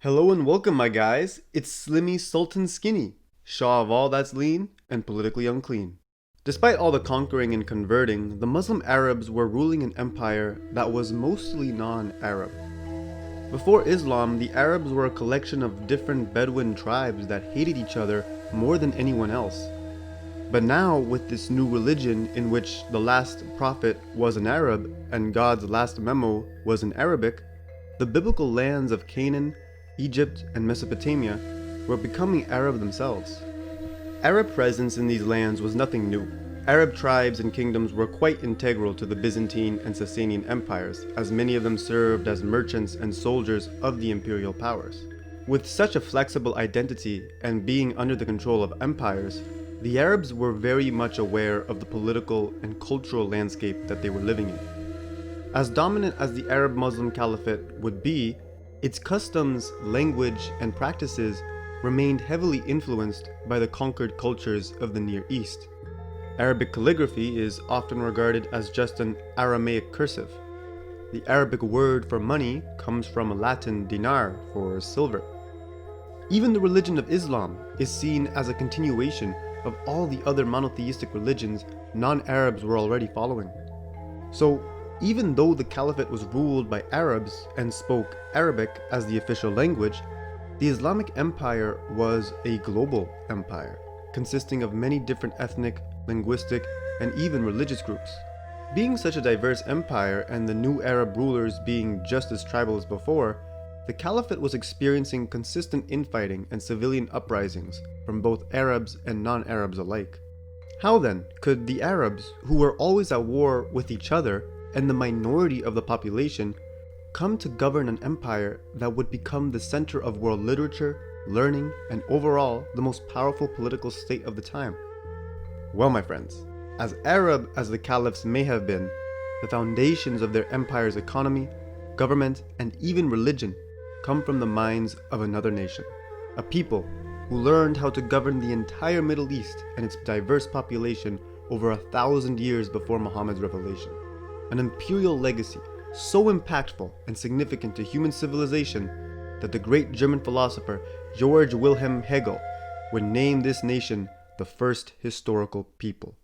Hello and welcome, my guys. It's Slimmy Sultan Skinny, Shah of all that's lean and politically unclean. Despite all the conquering and converting, the Muslim Arabs were ruling an empire that was mostly non-Arab. Before Islam, the Arabs were a collection of different Bedouin tribes that hated each other more than anyone else. But now, with this new religion in which the last prophet was an Arab and God's last memo was in Arabic, the biblical lands of Canaan, Egypt, and Mesopotamia were becoming Arab themselves. Arab presence in these lands was nothing new. Arab tribes and kingdoms were quite integral to the Byzantine and Sasanian empires, as many of them served as merchants and soldiers of the imperial powers. With such a flexible identity and being under the control of empires, the Arabs were very much aware of the political and cultural landscape that they were living in. As dominant as the Arab Muslim Caliphate would be, its customs, language, and practices remained heavily influenced by the conquered cultures of the Near East. Arabic calligraphy is often regarded as just an Aramaic cursive. The Arabic word for money comes from a Latin dinar for silver. Even the religion of Islam is seen as a continuation of all the other monotheistic religions non-Arabs were already following. So, even though the Caliphate was ruled by Arabs and spoke Arabic as the official language, the Islamic Empire was a global empire, consisting of many different ethnic, linguistic, and even religious groups. Being such a diverse empire and the new Arab rulers being just as tribal as before, the Caliphate was experiencing consistent infighting and civilian uprisings from both Arabs and non-Arabs alike. How then could the Arabs, who were always at war with each other, and the minority of the population, come to govern an empire that would become the center of world literature, learning, and overall the most powerful political state of the time? Well, my friends, as Arab as the Caliphs may have been, the foundations of their empire's economy, government, and even religion come from the minds of another nation, a people who learned how to govern the entire Middle East and its diverse population over 1,000 years before Muhammad's revelation. An imperial legacy so impactful and significant to human civilization that the great German philosopher Georg Wilhem Hegal would name this nation the first historical people.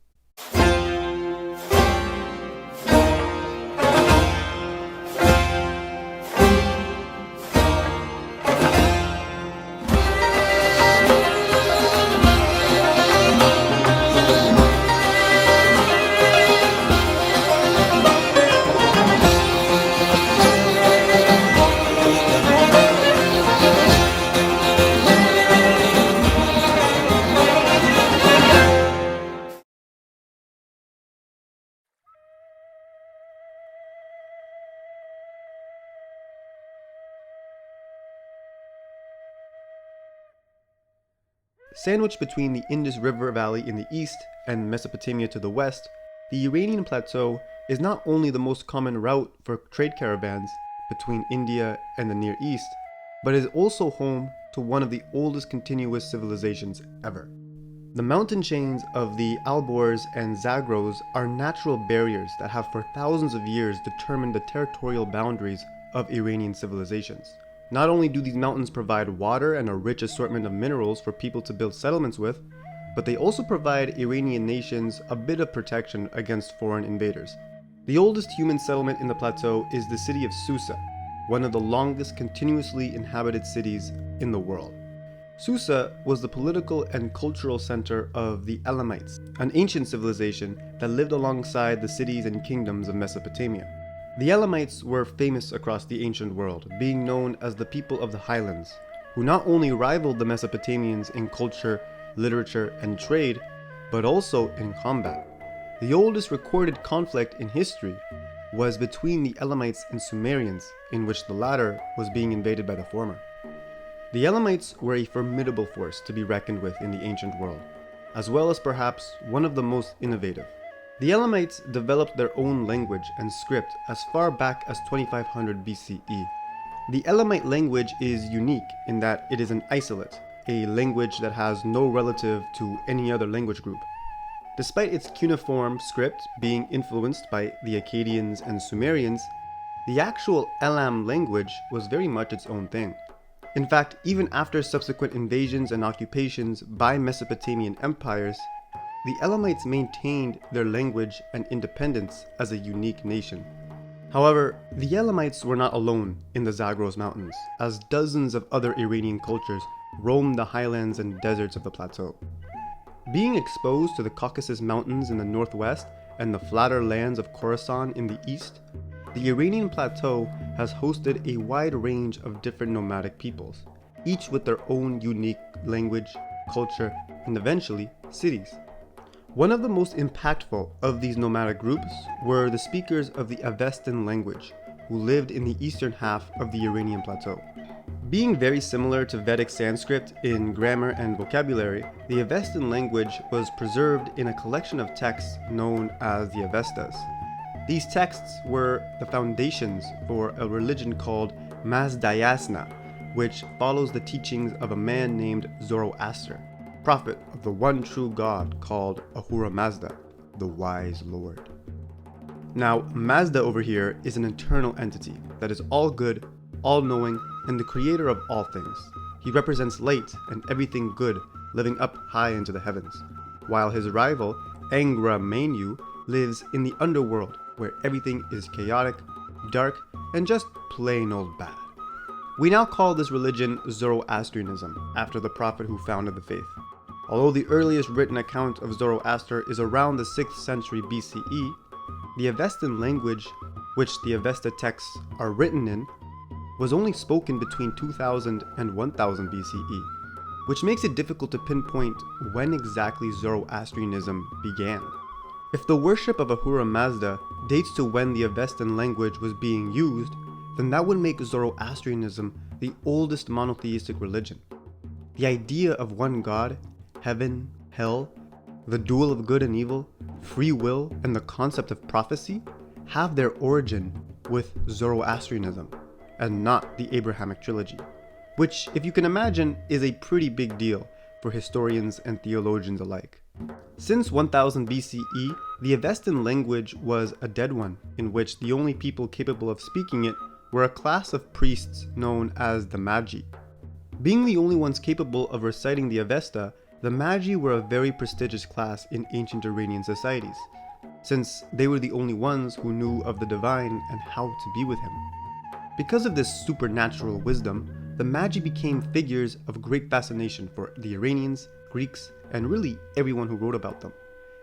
Sandwiched between the Indus River Valley in the east and Mesopotamia to the west, the Iranian plateau is not only the most common route for trade caravans between India and the Near East, but is also home to one of the oldest continuous civilizations ever. The mountain chains of the Alborz and Zagros are natural barriers that have for thousands of years determined the territorial boundaries of Iranian civilizations. Not only do these mountains provide water and a rich assortment of minerals for people to build settlements with, but they also provide Iranian nations a bit of protection against foreign invaders. The oldest human settlement in the plateau is the city of Susa, one of the longest continuously inhabited cities in the world. Susa was the political and cultural center of the Elamites, an ancient civilization that lived alongside the cities and kingdoms of Mesopotamia. The Elamites were famous across the ancient world, being known as the people of the Highlands, who not only rivaled the Mesopotamians in culture, literature, and trade, but also in combat. The oldest recorded conflict in history was between the Elamites and Sumerians, in which the latter was being invaded by the former. The Elamites were a formidable force to be reckoned with in the ancient world, as well as perhaps one of the most innovative. The Elamites developed their own language and script as far back as 2500 BCE. The Elamite language is unique in that it is an isolate, a language that has no relative to any other language group. Despite its cuneiform script being influenced by the Akkadians and Sumerians, the actual Elam language was very much its own thing. In fact, even after subsequent invasions and occupations by Mesopotamian empires, the Elamites maintained their language and independence as a unique nation. However, the Elamites were not alone in the Zagros Mountains, as dozens of other Iranian cultures roamed the highlands and deserts of the plateau. Being exposed to the Caucasus Mountains in the northwest and the flatter lands of Khorasan in the east, the Iranian plateau has hosted a wide range of different nomadic peoples, each with their own unique language, culture, and eventually cities. One of the most impactful of these nomadic groups were the speakers of the Avestan language, who lived in the eastern half of the Iranian plateau. Being very similar to Vedic Sanskrit in grammar and vocabulary, the Avestan language was preserved in a collection of texts known as the Avestas. These texts were the foundations for a religion called Mazdayasna, which follows the teachings of a man named Zoroaster, prophet of the one true God called Ahura Mazda, the wise Lord. Now, Mazda over here is an eternal entity that is all good, all-knowing, and the creator of all things. He represents light and everything good, living up high into the heavens, while his rival, Angra Mainyu, lives in the underworld, where everything is chaotic, dark, and just plain old bad. We now call this religion Zoroastrianism, after the prophet who founded the faith. Although the earliest written account of Zoroaster is around the 6th century BCE, the Avestan language, which the Avesta texts are written in, was only spoken between 2000 and 1000 BCE, which makes it difficult to pinpoint when exactly Zoroastrianism began. If the worship of Ahura Mazda dates to when the Avestan language was being used, then that would make Zoroastrianism the oldest monotheistic religion. The idea of one God, heaven, hell, the duel of good and evil, free will, and the concept of prophecy have their origin with Zoroastrianism, and not the Abrahamic trilogy, which, if you can imagine, is a pretty big deal for historians and theologians alike. Since 1000 BCE, the Avestan language was a dead one, in which the only people capable of speaking it were a class of priests known as the Magi. Being the only ones capable of reciting the Avesta, the Magi were a very prestigious class in ancient Iranian societies, since they were the only ones who knew of the divine and how to be with him. Because of this supernatural wisdom, the Magi became figures of great fascination for the Iranians, Greeks, and really everyone who wrote about them.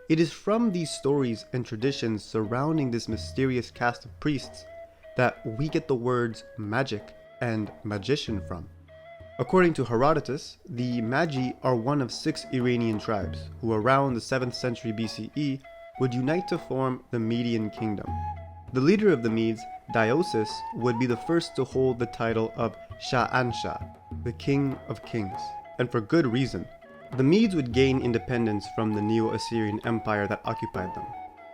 It is from these stories and traditions surrounding this mysterious caste of priests that we get the words magic and magician from. According to Herodotus, the Magi are one of 6 Iranian tribes who around the 7th century BCE would unite to form the Median kingdom. The leader of the Medes, Diosis, would be the first to hold the title of Shah-Ansha, the King of Kings, and for good reason. The Medes would gain independence from the Neo-Assyrian Empire that occupied them.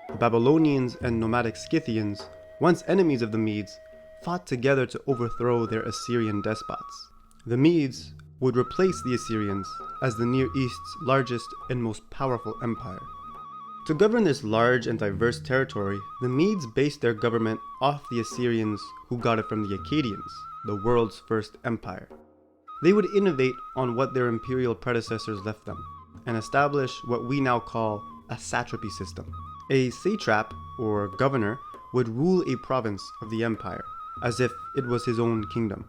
The Babylonians and nomadic Scythians, once enemies of the Medes, fought together to overthrow their Assyrian despots. The Medes would replace the Assyrians as the Near East's largest and most powerful empire. To govern this large and diverse territory, the Medes based their government off the Assyrians who got it from the Akkadians, the world's first empire. They would innovate on what their imperial predecessors left them, and establish what we now call a satrapy system. A satrap, or governor, would rule a province of the empire, as if it was his own kingdom.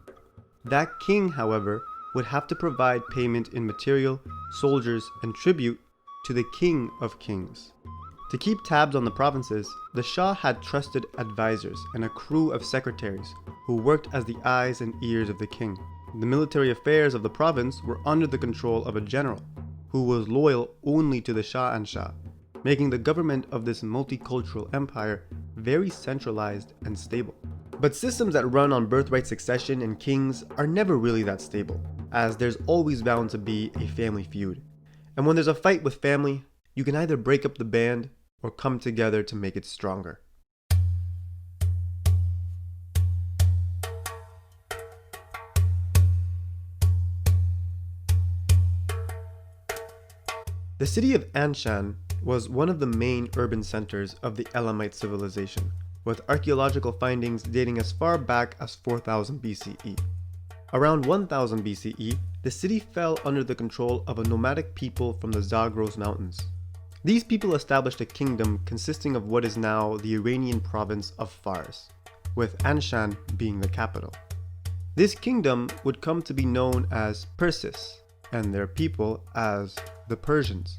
That king, however, would have to provide payment in material, soldiers, and tribute to the King of Kings. To keep tabs on the provinces, the Shah had trusted advisors and a crew of secretaries who worked as the eyes and ears of the king. The military affairs of the province were under the control of a general, who was loyal only to the Shah-Ansha, making the government of this multicultural empire very centralized and stable. But systems that run on birthright succession and kings are never really that stable, as there's always bound to be a family feud. And when there's a fight with family, you can either break up the band or come together to make it stronger. The city of Anshan was one of the main urban centers of the Elamite civilization, with archaeological findings dating as far back as 4000 BCE. Around 1000 BCE, the city fell under the control of a nomadic people from the Zagros Mountains. These people established a kingdom consisting of what is now the Iranian province of Fars, with Anshan being the capital. This kingdom would come to be known as Persis, and their people as the Persians.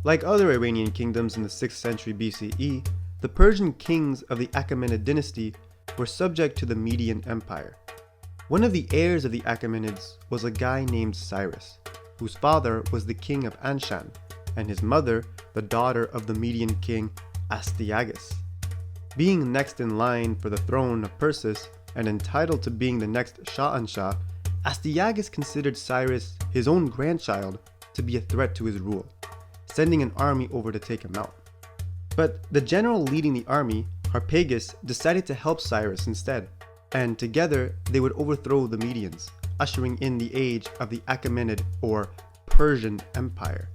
Like other Iranian kingdoms in the 6th century BCE, the Persian kings of the Achaemenid dynasty were subject to the Median Empire. One of the heirs of the Achaemenids was a guy named Cyrus, whose father was the king of Anshan, and his mother the daughter of the Median king Astyages. Being next in line for the throne of Persis, and entitled to being the next Shah-Ansha, Astyages considered Cyrus, his own grandchild, to be a threat to his rule, sending an army over to take him out. But the general leading the army, Harpagus, decided to help Cyrus instead, and together they would overthrow the Medians, ushering in the age of the Achaemenid or Persian Empire.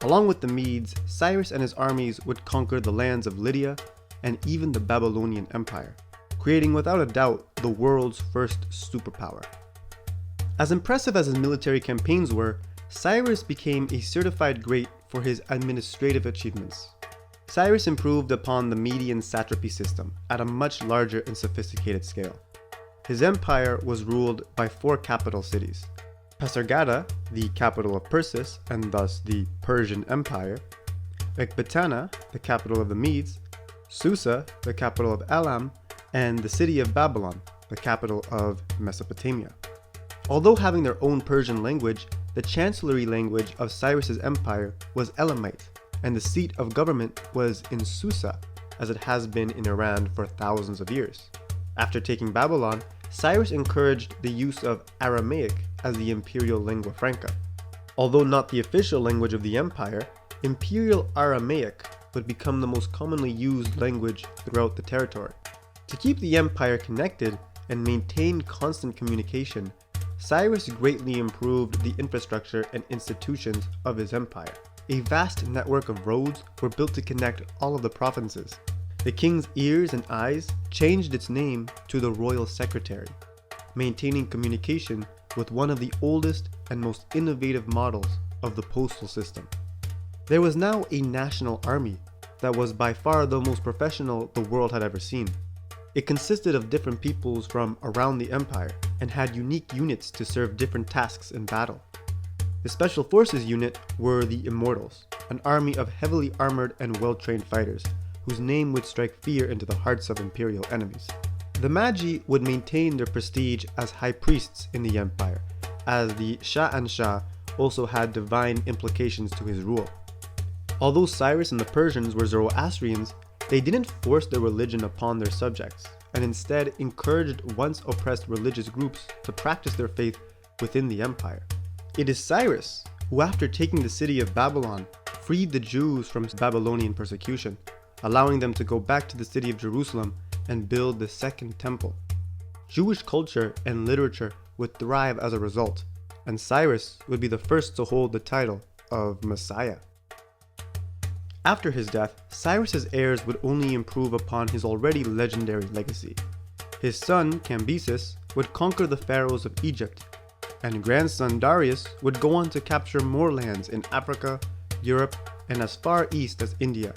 Along with the Medes, Cyrus and his armies would conquer the lands of Lydia and even the Babylonian Empire, creating without a doubt the world's first superpower. As impressive as his military campaigns were, Cyrus became a certified great for his administrative achievements. Cyrus improved upon the Median satrapy system at a much larger and sophisticated scale. His empire was ruled by 4 capital cities: Pasargada, the capital of Persis and thus the Persian Empire; Ecbatana, the capital of the Medes; Susa, the capital of Elam; and the city of Babylon, the capital of Mesopotamia. Although having their own Persian language, the chancellery language of Cyrus's empire was Elamite, and the seat of government was in Susa, as it has been in Iran for thousands of years. After taking Babylon, Cyrus encouraged the use of Aramaic as the imperial lingua franca. Although not the official language of the empire, Imperial Aramaic would become the most commonly used language throughout the territory. To keep the empire connected and maintain constant communication, Cyrus greatly improved the infrastructure and institutions of his empire. A vast network of roads were built to connect all of the provinces. The king's ears and eyes changed its name to the royal secretary, maintaining communication with one of the oldest and most innovative models of the postal system. There was now a national army that was by far the most professional the world had ever seen. It consisted of different peoples from around the empire and had unique units to serve different tasks in battle. The Special Forces unit were the Immortals, an army of heavily armored and well-trained fighters, whose name would strike fear into the hearts of imperial enemies. The Magi would maintain their prestige as high priests in the empire, as the Shah-Ansha also had divine implications to his rule. Although Cyrus and the Persians were Zoroastrians, they didn't force their religion upon their subjects, and instead encouraged once oppressed religious groups to practice their faith within the empire. It is Cyrus who, after taking the city of Babylon, freed the Jews from Babylonian persecution, allowing them to go back to the city of Jerusalem and build the Second Temple. Jewish culture and literature would thrive as a result, and Cyrus would be the first to hold the title of Messiah. After his death, Cyrus's heirs would only improve upon his already legendary legacy. His son, Cambyses, would conquer the pharaohs of Egypt, and grandson Darius would go on to capture more lands in Africa, Europe, and as far east as India.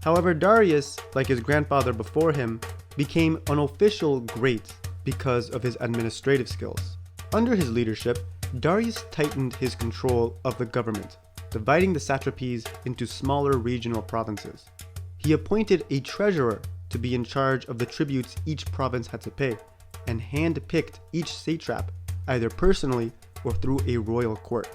However, Darius, like his grandfather before him, became an official great because of his administrative skills. Under his leadership, Darius tightened his control of the government, dividing the satrapies into smaller regional provinces. He appointed a treasurer to be in charge of the tributes each province had to pay, and hand-picked each satrap, either personally or through a royal court.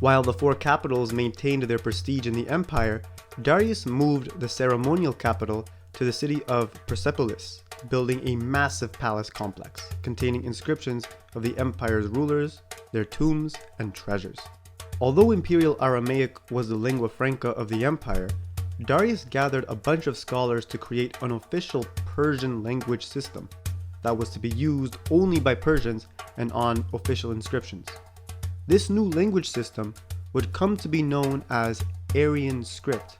While the 4 capitals maintained their prestige in the empire, Darius moved the ceremonial capital to the city of Persepolis, building a massive palace complex containing inscriptions of the empire's rulers, their tombs, and treasures. Although Imperial Aramaic was the lingua franca of the empire, Darius gathered a bunch of scholars to create an official Persian language system that was to be used only by Persians and on official inscriptions. This new language system would come to be known as Aryan script.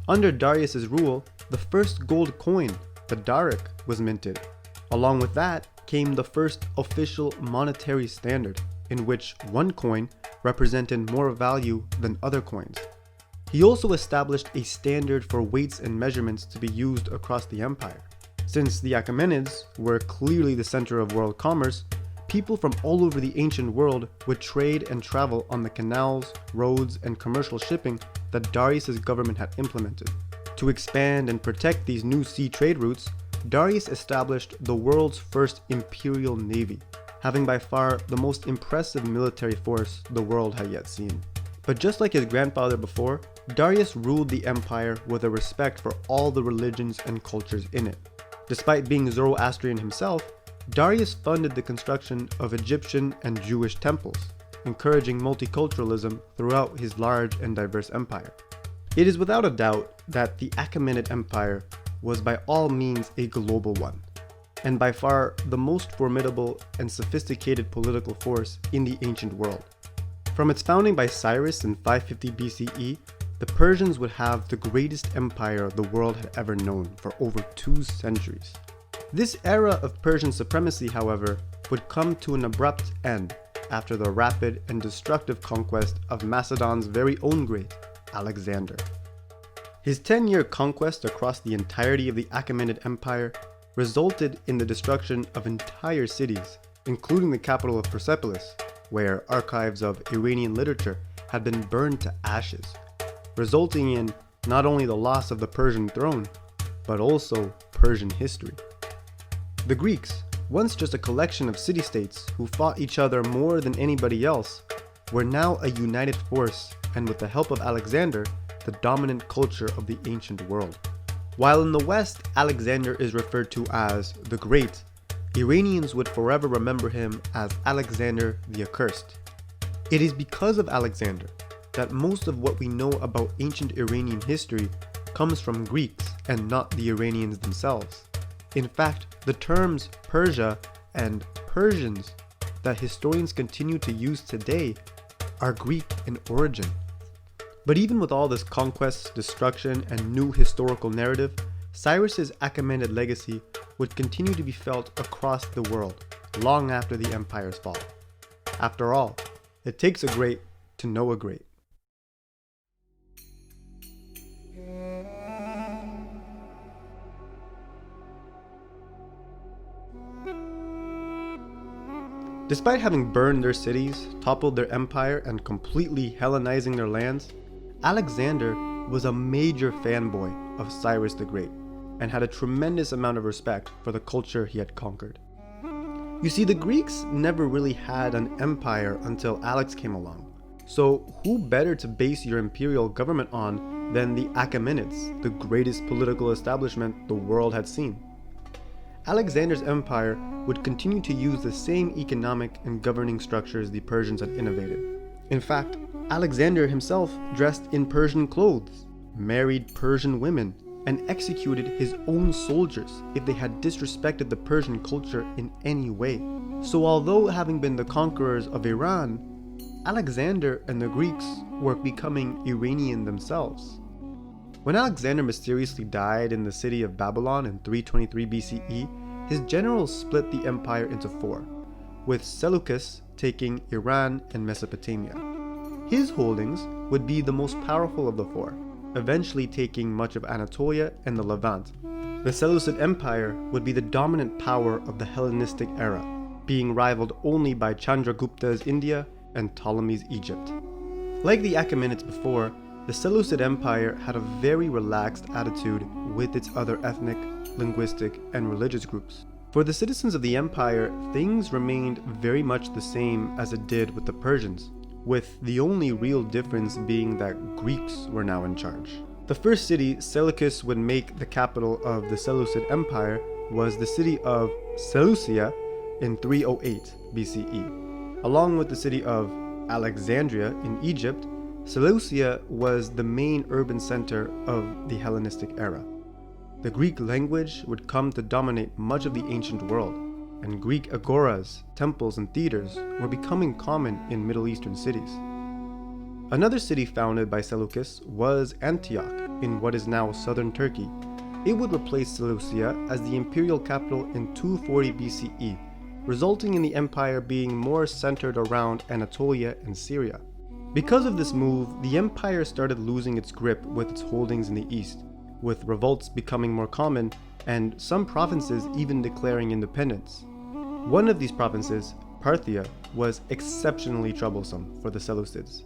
Under Darius's rule, the first gold coin, the darik, was minted, Along with that came the first official monetary standard, in which one coin represented more value than other coins. He also established a standard for weights and measurements to be used across the empire. Since the Achaemenids were clearly the center of world commerce, people from all over the ancient world would trade and travel on the canals, roads, and commercial shipping that Darius' government had implemented. To expand and protect these new sea trade routes, Darius established the world's first imperial navy, having by far the most impressive military force the world had yet seen. But just like his grandfather before, Darius ruled the empire with a respect for all the religions and cultures in it. Despite being Zoroastrian himself, Darius funded the construction of Egyptian and Jewish temples, encouraging multiculturalism throughout his large and diverse empire. It is without a doubt that the Achaemenid Empire was by all means a global one, and by far the most formidable and sophisticated political force in the ancient world. From its founding by Cyrus in 550 BCE, the Persians would have the greatest empire the world had ever known for over 2 centuries. This era of Persian supremacy, however, would come to an abrupt end after the rapid and destructive conquest of Macedon's very own great, Alexander. His 10-year conquest across the entirety of the Achaemenid Empire resulted in the destruction of entire cities, including the capital of Persepolis, where archives of Iranian literature had been burned to ashes, resulting in not only the loss of the Persian throne, but also Persian history. The Greeks, once just a collection of city-states who fought each other more than anybody else, were now a united force, and with the help of Alexander, the dominant culture of the ancient world. While in the West, Alexander is referred to as the Great, Iranians would forever remember him as Alexander the Accursed. It is because of Alexander that most of what we know about ancient Iranian history comes from Greeks and not the Iranians themselves. In fact, the terms Persia and Persians that historians continue to use today are Greek in origin. But even with all this conquest, destruction, and new historical narrative, Cyrus's Achaemenid legacy would continue to be felt across the world long after the empire's fall. After all, it takes a great to know a great. Despite having burned their cities, toppled their empire, and completely Hellenizing their lands, Alexander was a major fanboy of Cyrus the Great and had a tremendous amount of respect for the culture he had conquered. You see, the Greeks never really had an empire until Alex came along, so who better to base your imperial government on than the Achaemenids, the greatest political establishment the world had seen? Alexander's empire would continue to use the same economic and governing structures the Persians had innovated. In fact, Alexander himself dressed in Persian clothes, married Persian women, and executed his own soldiers if they had disrespected the Persian culture in any way. So although having been the conquerors of Iran, Alexander and the Greeks were becoming Iranian themselves. When Alexander mysteriously died in the city of Babylon in 323 BCE, his generals split the empire into 4, with Seleucus taking Iran and Mesopotamia. His holdings would be the most powerful of the 4, eventually taking much of Anatolia and the Levant. The Seleucid Empire would be the dominant power of the Hellenistic era, being rivaled only by Chandragupta's India and Ptolemy's Egypt. Like the Achaemenids before, the Seleucid Empire had a very relaxed attitude with its other ethnic, linguistic, and religious groups. For the citizens of the empire, things remained very much the same as it did with the Persians, with the only real difference being that Greeks were now in charge. The first city Seleucus would make the capital of the Seleucid Empire was the city of Seleucia in 308 BCE. Along with the city of Alexandria in Egypt, Seleucia was the main urban center of the Hellenistic era. The Greek language would come to dominate much of the ancient world, and Greek agoras, temples, and theaters were becoming common in Middle Eastern cities. Another city founded by Seleucus was Antioch in what is now southern Turkey. It would replace Seleucia as the imperial capital in 240 BCE, resulting in the empire being more centered around Anatolia and Syria. Because of this move, the empire started losing its grip with its holdings in the east, with revolts becoming more common and some provinces even declaring independence. One of these provinces, Parthia, was exceptionally troublesome for the Seleucids.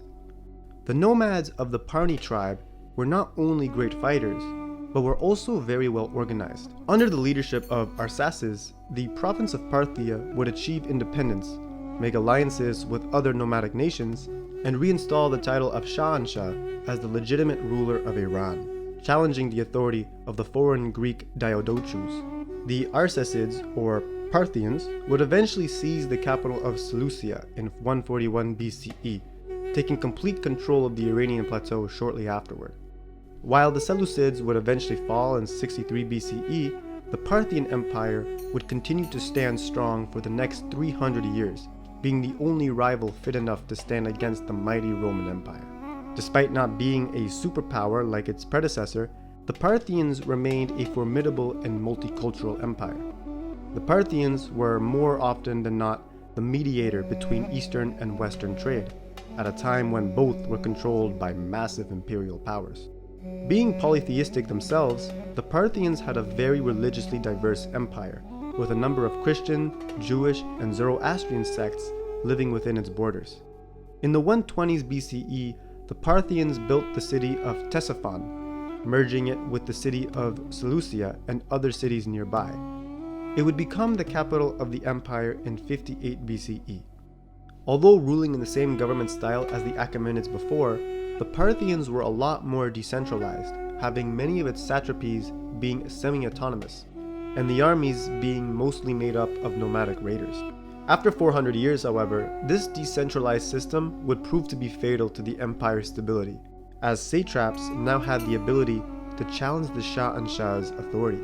The nomads of the Parni tribe were not only great fighters, but were also very well organized. Under the leadership of Arsaces, the province of Parthia would achieve independence, make alliances with other nomadic nations, and reinstall the title of Shah as the legitimate ruler of Iran, challenging the authority of the foreign Greek Diadochus. The Arsacids, or Parthians, would eventually seize the capital of Seleucia in 141 BCE, taking complete control of the Iranian plateau shortly afterward. While the Seleucids would eventually fall in 63 BCE, the Parthian Empire would continue to stand strong for the next 300 years, being the only rival fit enough to stand against the mighty Roman Empire. Despite not being a superpower like its predecessor, the Parthians remained a formidable and multicultural empire. The Parthians were more often than not the mediator between Eastern and Western trade, at a time when both were controlled by massive imperial powers. Being polytheistic themselves, the Parthians had a very religiously diverse empire, with a number of Christian, Jewish, and Zoroastrian sects living within its borders. In the 120s BCE, the Parthians built the city of Ctesiphon, merging it with the city of Seleucia and other cities nearby. It would become the capital of the empire in 58 BCE. Although ruling in the same government style as the Achaemenids before, the Parthians were a lot more decentralized, having many of its satrapies being semi-autonomous, and the armies being mostly made up of nomadic raiders. After 400 years, however, this decentralized system would prove to be fatal to the empire's stability, as satraps now had the ability to challenge the Shah's authority.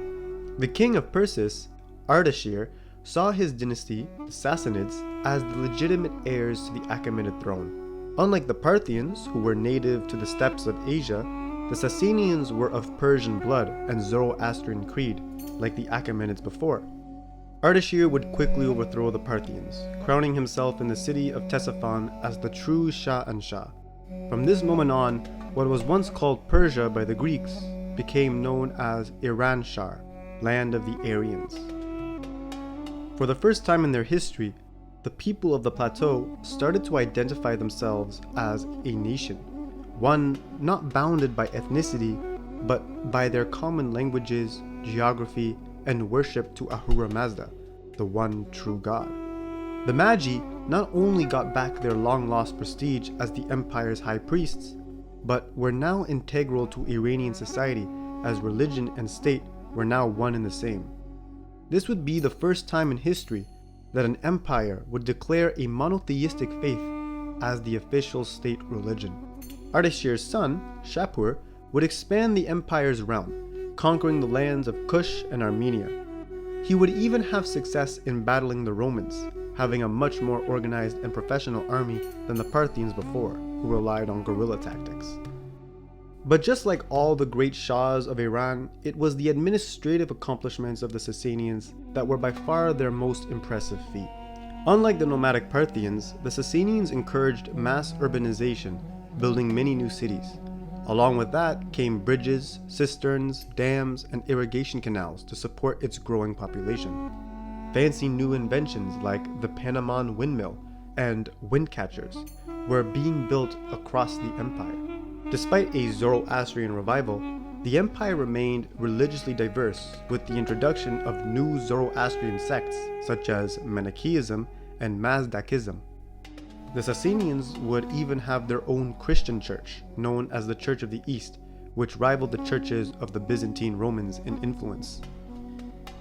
The king of Persis, Ardashir, saw his dynasty, the Sassanids, as the legitimate heirs to the Achaemenid throne. Unlike the Parthians, who were native to the steppes of Asia, the Sassanians were of Persian blood and Zoroastrian creed, like the Achaemenids before. Ardashir would quickly overthrow the Parthians, crowning himself in the city of Ctesiphon as the true Shah. From this moment on, what was once called Persia by the Greeks became known as Iran-Shar, land of the Aryans. For the first time in their history, the people of the plateau started to identify themselves as a nation, one not bounded by ethnicity, but by their common languages, geography, and worship to Ahura Mazda, the one true God. The Magi not only got back their long-lost prestige as the empire's high priests, but were now integral to Iranian society, as religion and state were now one and the same. This would be the first time in history that an empire would declare a monotheistic faith as the official state religion. Ardashir's son, Shapur, would expand the empire's realm, conquering the lands of Kush and Armenia. He would even have success in battling the Romans, having a much more organized and professional army than the Parthians before, who relied on guerrilla tactics. But just like all the great Shahs of Iran, it was the administrative accomplishments of the Sassanians that were by far their most impressive feat. Unlike the nomadic Parthians, the Sassanians encouraged mass urbanization, building many new cities. Along with that came bridges, cisterns, dams, and irrigation canals to support its growing population. Fancy new inventions like the Panamon windmill and wind catchers were being built across the empire. Despite a Zoroastrian revival, the empire remained religiously diverse with the introduction of new Zoroastrian sects such as Manichaeism and Mazdakism. The Sassanians would even have their own Christian church, known as the Church of the East, which rivaled the churches of the Byzantine Romans in influence.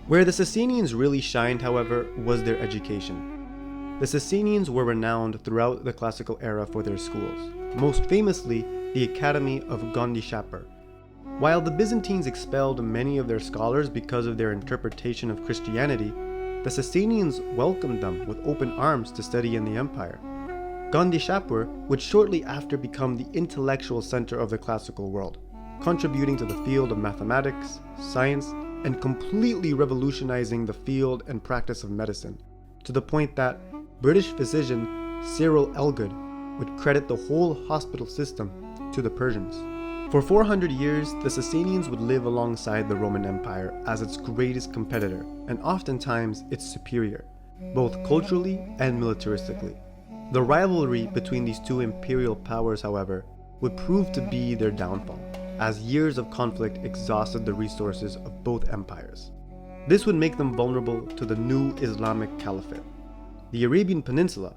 Where the Sassanians really shined, however, was their education. The Sassanians were renowned throughout the classical era for their schools, most famously the Academy of Gondishapur. While the Byzantines expelled many of their scholars because of their interpretation of Christianity, the Sassanians welcomed them with open arms to study in the empire. Gondishapur would shortly after become the intellectual center of the classical world. contributing to the field of mathematics, science, and completely revolutionizing the field and practice of medicine, to the point that British physician Cyril Elgood would credit the whole hospital system to the Persians. For 400 years, the Sasanians would live alongside the Roman Empire as its greatest competitor, and oftentimes its superior, both culturally and militaristically. The rivalry between these two imperial powers, however, would prove to be their downfall, as years of conflict exhausted the resources of both empires. This would make them vulnerable to the new Islamic Caliphate. The Arabian Peninsula,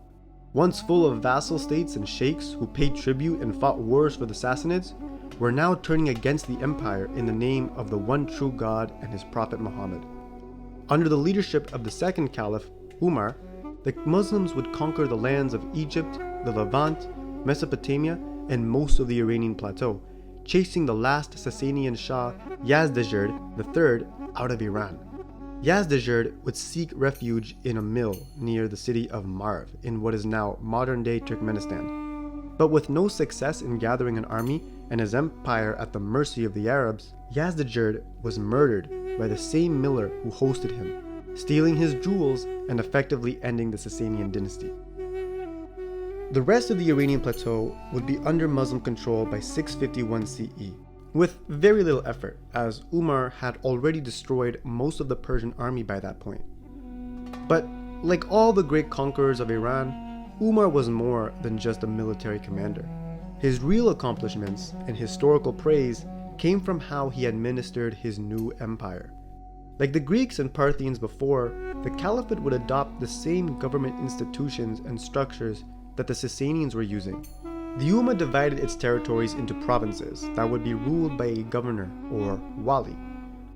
once full of vassal states and sheikhs who paid tribute and fought wars for the Sassanids, were now turning against the empire in the name of the one true God and his prophet Muhammad. Under the leadership of the second caliph, Umar, the Muslims would conquer the lands of Egypt, the Levant, Mesopotamia, and most of the Iranian plateau, chasing the last Sasanian Shah, Yazdegerd III, out of Iran. Yazdegerd would seek refuge in a mill near the city of Marv in what is now modern-day Turkmenistan. But with no success in gathering an army and his empire at the mercy of the Arabs, Yazdegerd was murdered by the same miller who hosted him, stealing his jewels and effectively ending the Sasanian dynasty. The rest of the Iranian plateau would be under Muslim control by 651 CE, with very little effort, as Umar had already destroyed most of the Persian army by that point. But like all the great conquerors of Iran, Umar was more than just a military commander. His real accomplishments and historical praise came from how he administered his new empire. Like the Greeks and Parthians before, the Caliphate would adopt the same government institutions and structures that the Sasanians were using. The Ummah divided its territories into provinces that would be ruled by a governor, or wali.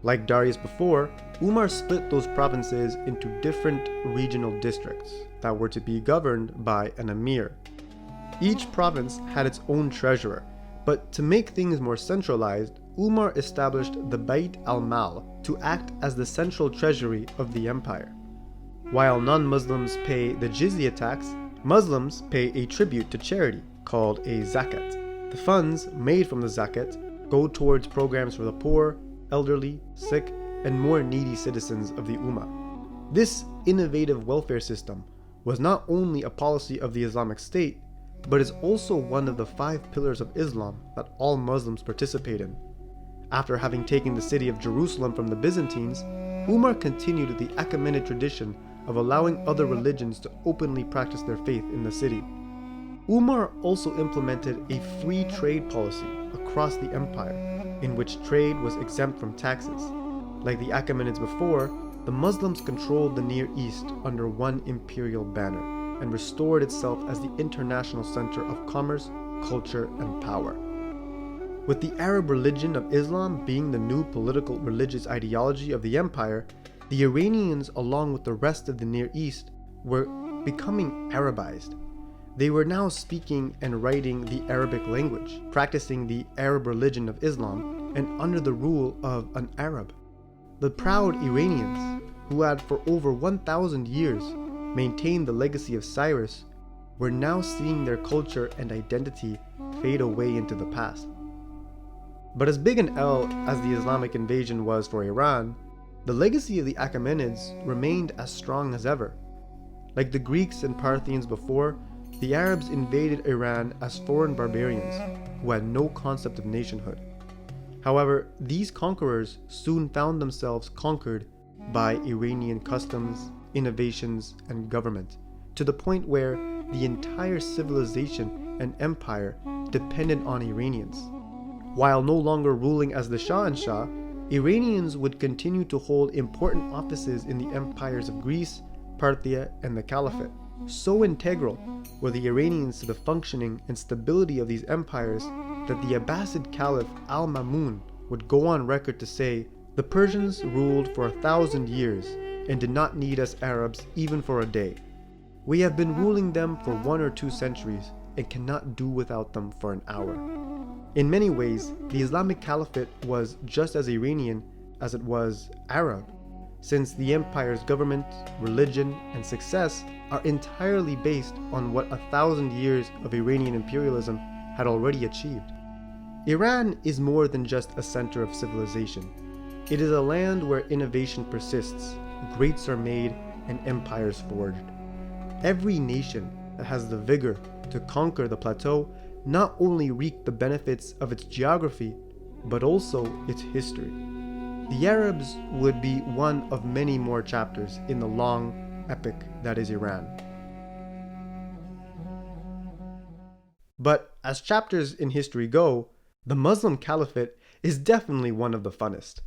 Like Darius before, Umar split those provinces into different regional districts that were to be governed by an emir. Each province had its own treasurer, but to make things more centralized, Umar established the Bayt al-Mal to act as the central treasury of the empire. While non-Muslims pay the jizya tax, Muslims pay a tribute to charity called a zakat. The funds made from the zakat go towards programs for the poor, elderly, sick, and more needy citizens of the Ummah. This innovative welfare system was not only a policy of the Islamic State, but is also one of the 5 pillars of Islam that all Muslims participate in. After having taken the city of Jerusalem from the Byzantines, Umar continued the Achaemenid tradition of allowing other religions to openly practice their faith in the city. Umar also implemented a free trade policy across the empire, in which trade was exempt from taxes. Like the Achaemenids before, the Muslims controlled the Near East under one imperial banner, and restored itself as the international center of commerce, culture, and power. With the Arab religion of Islam being the new political religious ideology of the empire, the Iranians, along with the rest of the Near East, were becoming Arabized. They were now speaking and writing the Arabic language, practicing the Arab religion of Islam, and under the rule of an Arab. The proud Iranians, who had for over 1,000 years maintained the legacy of Cyrus, were now seeing their culture and identity fade away into the past. But as big an L as the Islamic invasion was for Iran, the legacy of the Achaemenids remained as strong as ever. Like the Greeks and Parthians before, the Arabs invaded Iran as foreign barbarians who had no concept of nationhood. However, these conquerors soon found themselves conquered by Iranian customs, innovations, and government, to the point where the entire civilization and empire depended on Iranians. While no longer ruling as the Shah and Shah, Iranians would continue to hold important offices in the empires of Greece, Parthia, and the Caliphate. So integral were the Iranians to the functioning and stability of these empires that the Abbasid Caliph Al-Mamun would go on record to say, "The Persians ruled for 1,000 years and did not need us Arabs even for a day. We have been ruling them for 1 or 2 centuries and cannot do without them for an hour." In many ways, the Islamic Caliphate was just as Iranian as it was Arab, since the empire's government, religion, and success are entirely based on what 1,000 years of Iranian imperialism had already achieved. Iran is more than just a center of civilization. It is a land where innovation persists, greats are made, and empires forged. Every nation that has the vigor to conquer the plateau not only reaped the benefits of its geography, but also its history. The Arabs would be one of many more chapters in the long epic that is Iran. But as chapters in history go, the Muslim Caliphate is definitely one of the funnest.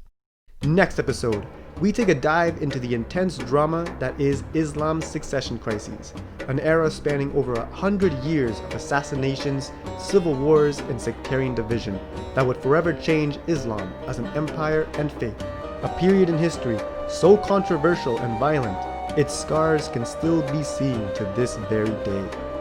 Next episode, we take a dive into the intense drama that is Islam's succession crises, an era spanning over 100 years of assassinations, civil wars, and sectarian division that would forever change Islam as an empire and faith. A period in history so controversial and violent, its scars can still be seen to this very day.